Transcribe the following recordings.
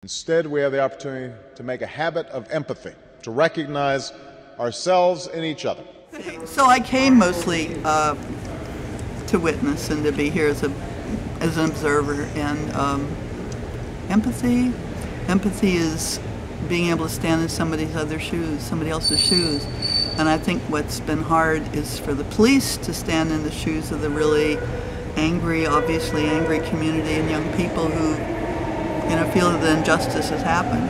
Instead, we have the opportunity to make a habit of empathy, to recognize ourselves in each other. So I came mostly to witness and to be here as an observer. And empathy is being able to stand in somebody else's shoes. And I think what's been hard is for the police to stand in the shoes of the really obviously angry community and young people who, feel that injustice has happened.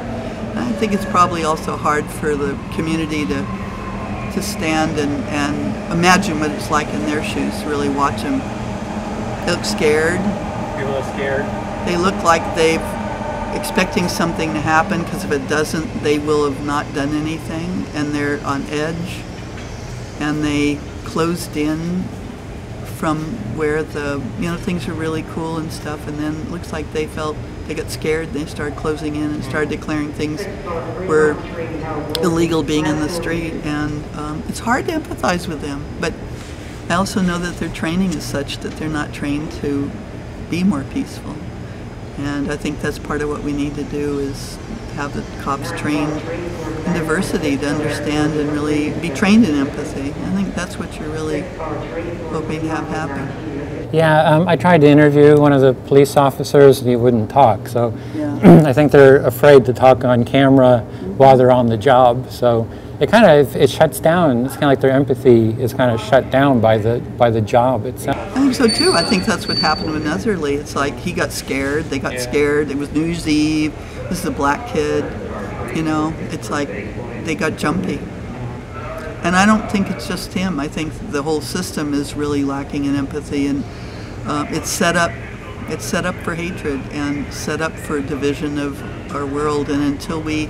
And I think it's probably also hard for the community to stand and imagine what it's like in their shoes, to really watch them. They look scared. People are scared. They look like they're expecting something to happen, because if it doesn't, they will have not done anything, and they're on edge, and they closed in from where things are really cool and stuff, and then it looks like they got scared, and they started closing in and started declaring things were illegal being in the street, and it's hard to empathize with them. But I also know that their training is such that they're not trained to be more peaceful. And I think that's part of what we need to do, is have the cops trained in diversity to understand and really be trained in empathy. I think that's what you're really hoping to have happen. Yeah, I tried to interview one of the police officers and he wouldn't talk. So yeah. I think they're afraid to talk on camera while they're on the job. So it shuts down. It's kind of like their empathy is kind of shut down by the job itself. I think so too. I think that's what happened with Mehserle. It's like he got scared, they got scared. It was New Year's Eve. This is a black kid. It's like they got jumpy. And I don't think it's just him. I think the whole system is really lacking in empathy, and it's set up for hatred and set up for division of our world. And until we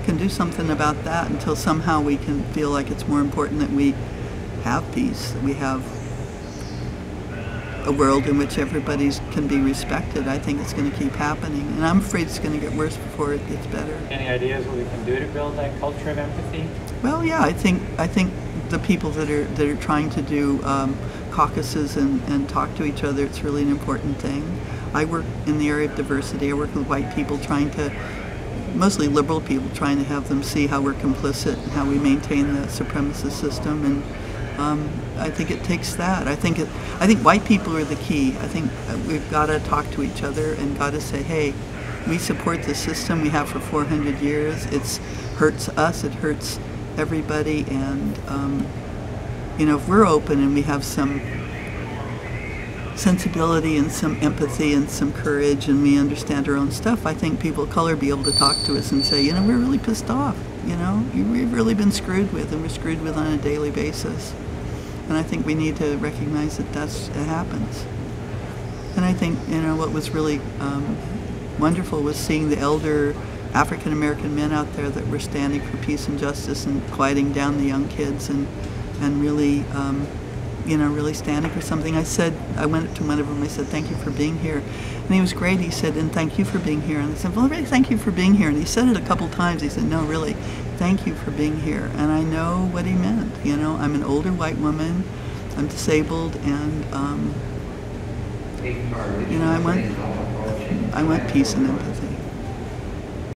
can do something about that, until somehow we can feel like it's more important that we have peace, that we have a world in which everybody can be respected, I think it's going to keep happening. And I'm afraid it's going to get worse before it gets better. Any ideas what we can do to build that culture of empathy? Well, yeah, I think the people that are trying to do caucuses and talk to each other, it's really an important thing. I work in the area of diversity. I work with white people, mostly liberal people, trying to have them see how we're complicit and how we maintain the supremacist system. And I think it takes that. I think white people are the key. I think we've got to talk to each other and got to say, hey, we support the system we have for 400 years. It hurts us. It hurts everybody. And if we're open and we have some sensibility and some empathy and some courage, and we understand our own stuff, I think people of color be able to talk to us and say, we're really pissed off. We've really been screwed with, and we're screwed with on a daily basis. And I think we need to recognize that it happens. And I think, what was really wonderful was seeing the elder African American men out there that were standing for peace and justice and quieting down the young kids and really really standing for something. I went up to one of them, I said, thank you for being here. And he was great. He said, and thank you for being here. And I said, well, really, thank you for being here. And he said it a couple times. He said, no, really, thank you for being here. And I know what he meant. I'm an older white woman. I'm disabled, and I want peace and empathy.